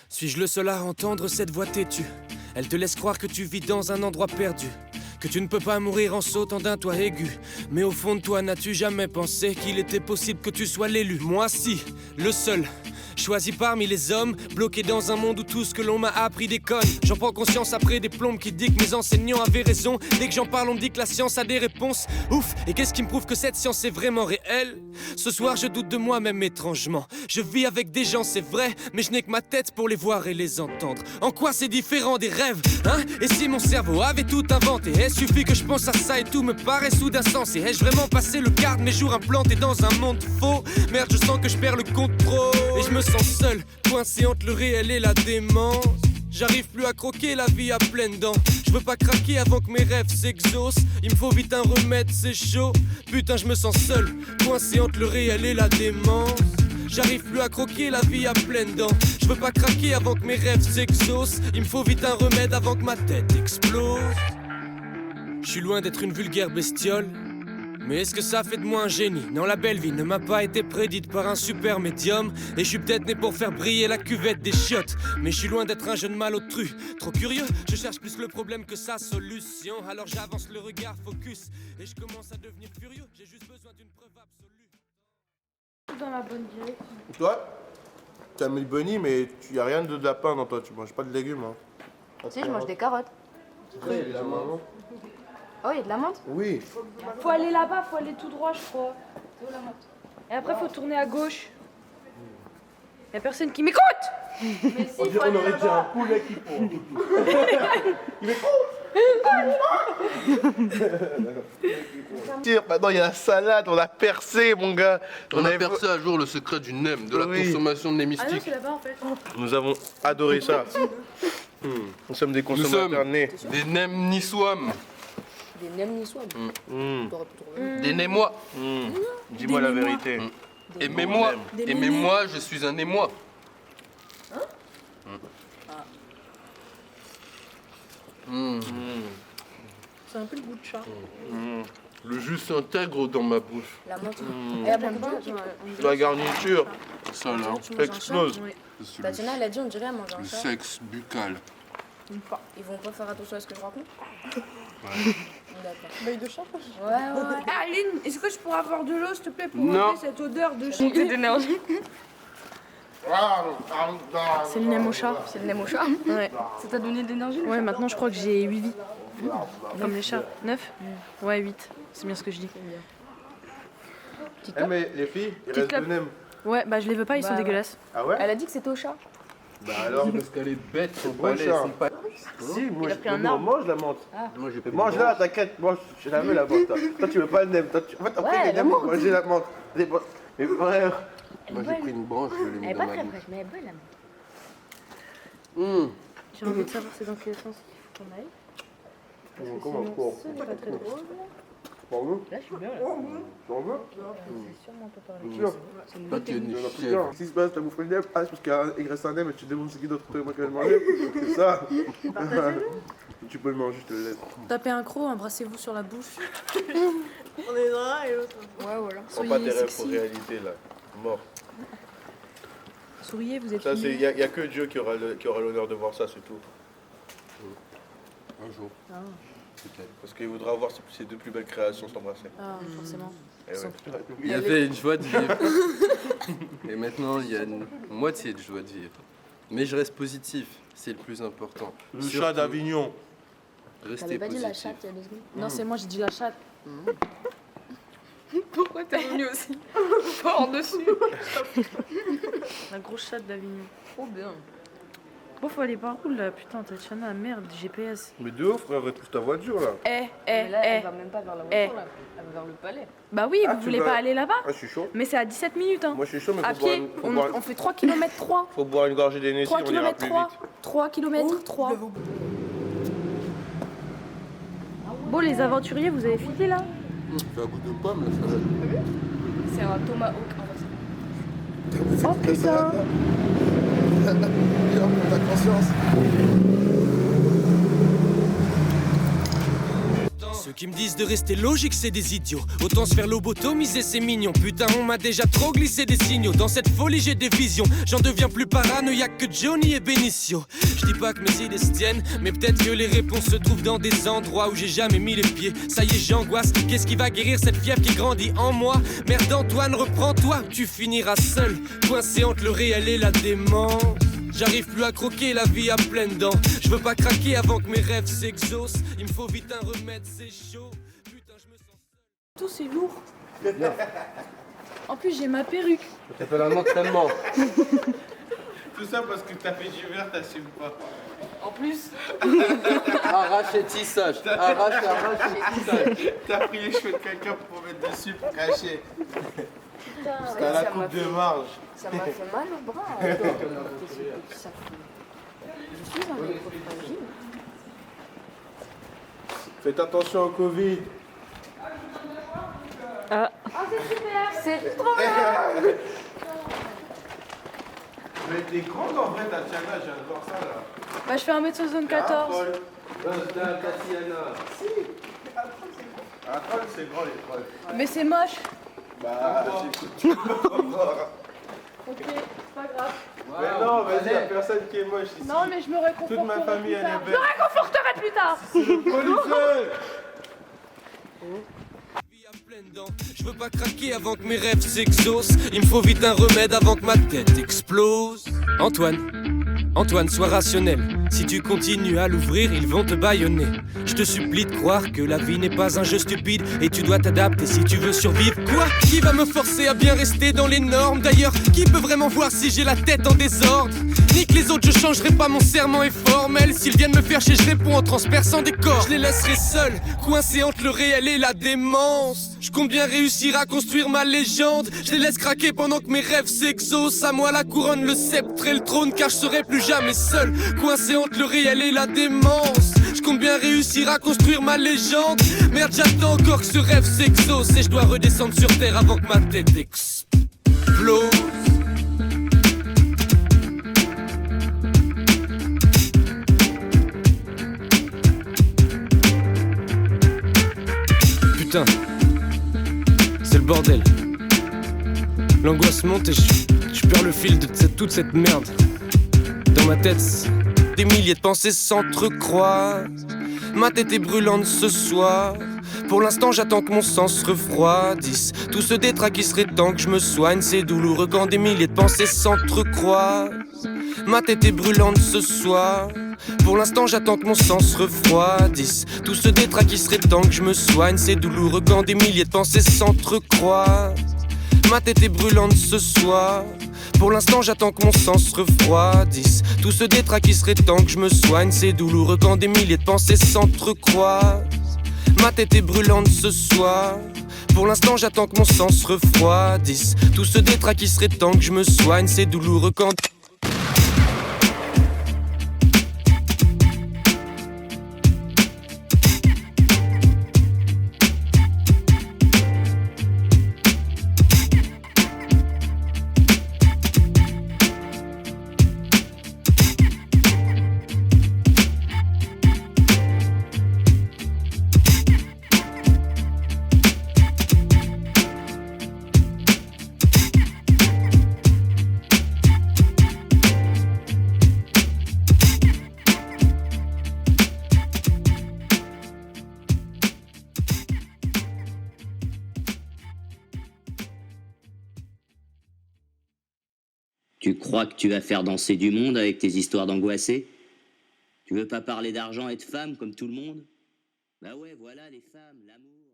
Suis-je le seul à entendre cette voix têtue? Elle te laisse croire que tu vis dans un endroit perdu, que tu ne peux pas mourir en sautant d'un toit aigu. Mais au fond de toi, n'as-tu jamais pensé qu'il était possible que tu sois l'élu? Moi si, le seul, choisi parmi les hommes, bloqué dans un monde où tout ce que l'on m'a appris déconne. J'en prends conscience après des plombes qui disent que mes enseignants avaient raison. Dès que j'en parle, on me dit que la science a des réponses. Ouf, et qu'est-ce qui me prouve que cette science est vraiment réelle? Ce soir, je doute de moi-même étrangement. Je vis avec des gens, c'est vrai, mais je n'ai que ma tête pour les voir et les entendre. En quoi c'est différent des rêves, hein? Et si mon cerveau avait tout inventé? Il suffit que je pense à ça et tout me paraît soudain sensé. Ai-je vraiment passé le quart de mes jours implanté dans un monde faux? Merde, je sens que je perds le contrôle et je me sens seul, coincé entre le réel et la démence. J'arrive plus à croquer la vie à pleines dents. Je veux pas craquer avant que mes rêves s'exaucent. Il me faut vite un remède, c'est chaud. Putain, je me sens seul, coincé entre le réel et la démence. J'arrive plus à croquer la vie à pleines dents. Je veux pas craquer avant que mes rêves s'exaucent. Il me faut vite un remède avant que ma tête explose. Je suis loin d'être une vulgaire bestiole, mais est-ce que ça fait de moi un génie? Non, la belle vie ne m'a pas été prédite par un super médium. Et je suis peut-être né pour faire briller la cuvette des chiottes, mais je suis loin d'être un jeune malotru. Trop curieux, je cherche plus le problème que sa solution. Alors j'avance le regard focus et je commence à devenir furieux. J'ai juste besoin d'une preuve absolue. Dans la bonne direction. Toi, tu as mis le bunny, mais il n'y a rien de lapin dans toi. Tu manges pas de légumes. Hein. Si, je mange des carottes. Oui, évidemment. Oh, il y a de la menthe? Oui. Faut aller là-bas, faut aller tout droit, je crois. C'est où la menthe? Et après, faut tourner à gauche. Y'a personne qui m'écoute. Mais si, faut aller aurait dit un là-bas. poulet qui pond. Il est con. Maintenant, il y a la salade, on a percé, mon gars. On a percé un jour le secret du NEM, de la consommation de Ah non, némistique. c'est là-bas en fait. Nous avons adoré ça. Nous sommes des Nous consommateurs sommes nés. des NEM niçois. Des nems niçois. T'aurais pu trouver. Des Némois. Dis-moi la vérité. Aimez-moi. Aimez-moi, je suis un émoi. C'est un peu le goût de chat. Le jus s'intègre dans ma bouche. La menthe. Il y a beaucoup de gens qui La garniture, Ça là, explose. c'est Tatiana, elle a dit, on dirait elle mange un le chat. sexe buccal. Ils vont pas faire attention à ce que je raconte? D'accord. Bail de chat. Ouais. Aline, est-ce que je pourrais avoir de l'eau, s'il te plaît, pour Non. enlever cette odeur de chat? d'énergie. C'est le nem au chat. C'est le nem au chat. Ouais. Ça t'a donné de l'énergie? Ouais, maintenant je crois que j'ai 8 vies. Comme les chats. 9? Ouais, 8. C'est bien ce que je dis. Eh mais les filles, il Petite reste clap. deux nems. Ouais, bah je les veux pas, ils sont Bah, ouais. dégueulasses. Ah ouais? Elle a dit que c'était au chat. Bah alors, Parce qu'elle est bête, son Bon palais, chat. son palais. si, moi, a pris un nous, on arbre. mange la menthe. Moi j'ai pris une Mange-la, branche. t'inquiète, mange, je la veux la menthe. Toi, tu veux pas le nem. Toi, en fait, après, Ouais, les la nems, menthe. manger la menthe. Mais frère, Moi j'ai pris une branche, je l'ai Elle mis est dans pas ma très bouche. fraîche, mais elle est belle la menthe. J'ai envie de savoir c'est dans quel sens il faut qu'on aille. Parce que comment sinon, quoi ce n'est pas très drôle. T'en veux? Là, je suis bien là. T'en veux? C'est sûrement pas par Sûr. Toi tu es une Il y en a plus chèvre. qu'un. Si se passe, t'as bouffé le nem, ah, c'est parce qu'il reste un nem et tu te demandes c'est qui d'autre que moi qui vais le manger. C'est ça. Tu peux le manger, je te le laisse. Tapez un croc, embrassez-vous sur la bouche. On est l'un et l'autre. Ouais, voilà. Prends pas tes rêves sexy. pour réalité là. Mort. Souriez, vous êtes Ça, mignons. il y a que Dieu qui aura l'honneur de voir ça, c'est tout. Un jour. Peut-être. Parce qu'il voudra voir ses deux plus belles créations s'embrasser. Ah, forcément. Eh ouais. Il y avait une joie de vivre. Et maintenant, il y a une moitié de joie de vivre. Mais je reste positif, c'est le plus important. Le Surtout, chat d'Avignon. Restez T'avais pas dit la positif. chatte il y a 2 secondes? Non, c'est moi, j'ai dit la chatte. Pourquoi t'es venu aussi fort dessus? La grosse chatte d'Avignon. Trop bien. Bon, faut aller par où là? Putain, Tatiana, merde, GPS. Mais de ouf, frère, retrouve ta voiture là. Mais là, elle va même pas vers la voiture, là. Elle va vers le palais. Bah oui, Ah, vous tu voulez vas- pas aller là-bas? Ah, je suis chaud. Mais c'est à 17 minutes, hein. Moi, je suis chaud, mais À faut boire pied, une, on fait 3 km 3. faut boire une gorgée d'Hennessy, 3 on ira km plus 3. vite. 3 km 3. Bon, les aventuriers, vous avez filé là? Ça a goût de pomme, la salade. C'est un tomahawk inversé. Oh putain! Ta conscience. Ce Ceux qui me disent de rester logique, c'est des idiots. Autant se faire lobotomiser, c'est mignon. Putain, on m'a déjà trop glissé des signaux. Dans cette folie, j'ai des visions. J'en deviens plus paranoïaque que Johnny et Benicio. Je dis pas que mes idées se tiennent, mais peut-être que les réponses se trouvent dans des endroits où j'ai jamais mis les pieds. Ça y est, j'angoisse. Qu'est-ce qui va guérir cette fièvre qui grandit en moi? Merde, Antoine, reprends-toi. Tu finiras seul, coincé entre le réel et la démence. J'arrive plus à croquer la vie à pleines dents. Je veux pas craquer avant que mes rêves s'exaucent. Il me faut vite un remède, c'est chaud. Putain, je me sens seul. Tout c'est lourd. En plus, j'ai ma perruque. Ça s'appelle un entraînement. Tout ça parce que t'as fait du verre, t'assumes pas. En plus, Arrache et tissage. Arrache et tissage. T'as pris les cheveux de quelqu'un pour mettre dessus pour cacher. Parce qu'à la ça m'a coupe de fait- marge. Ça m'a fait mal au bras. Qu'est-ce que ça fait? Je suis un micro fragile. Faites attention au Covid. C'est trop bien. Mais t'es grande en vrai, Tatiana, je viens de voir ça là. bah, je fais 1m74. Paul. Tatiana. Un troll, c'est grand les trolls. Mais c'est moche. Bah, tu peux voir. Ok, c'est pas grave. Mais non, vas-y, y'a personne qui est moche ici. Non, mais je me réconforterai Toute ma famille, plus elle tard. est Je belle. me réconforterai plus tard. Policier! Vie à pleines dents. Je veux pas craquer avant que mes rêves s'exaucent. Il me faut vite un remède avant que ma tête explose. Antoine, sois rationnel. Si tu continues à l'ouvrir, ils vont te bâillonner. Je te supplie de croire que la vie n'est pas un jeu stupide et tu dois t'adapter si tu veux survivre. Quoi? Qui va me forcer à bien rester dans les normes? D'ailleurs, qui peut vraiment voir si j'ai la tête en désordre? Nique les autres, je changerai pas, mon serment est formel. S'ils viennent me faire chier, je réponds en transperçant des corps. Je les laisserai seuls, coincés entre le réel et la démence. Je compte bien réussir à construire ma légende. Je les laisse craquer pendant que mes rêves s'exaucent. À moi la couronne, le sceptre et le trône, car je serai plus jamais seul, coincé entre le réel et la démence. Je compte bien réussir à construire ma légende. Merde, j'attends encore que ce rêve s'exauce et je dois redescendre sur terre avant que ma tête explose. Putain, c'est le bordel. L'angoisse monte et je perds le fil de toute cette merde. Dans ma tête, des milliers de pensées s'entrecroisent. Ma tête est brûlante ce soir. Pour l'instant, j'attends que mon sang se refroidisse. Tout se détraque, il serait temps que je me soigne. C'est douloureux quand des milliers de pensées s'entrecroisent. Ma tête est brûlante ce soir. Pour l'instant, j'attends que mon sang se refroidisse. Tout se détraque, il serait temps que je me soigne. C'est douloureux quand des milliers de pensées s'entrecroisent. Ma tête est brûlante ce soir. Pour l'instant, j'attends que mon sang se refroidisse. Tout se détraque, il serait temps que je me soigne. C'est douloureux quand des milliers de pensées s'entrecroisent. Ma tête est brûlante ce soir. Pour l'instant, j'attends que mon sang se refroidisse. Tout se détraque, il serait temps que je me soigne. C'est douloureux quand... Tu crois que tu vas faire danser du monde avec tes histoires d'angoissés? Tu veux pas parler d'argent et de femmes comme tout le monde? Bah ouais, voilà les femmes, l'amour.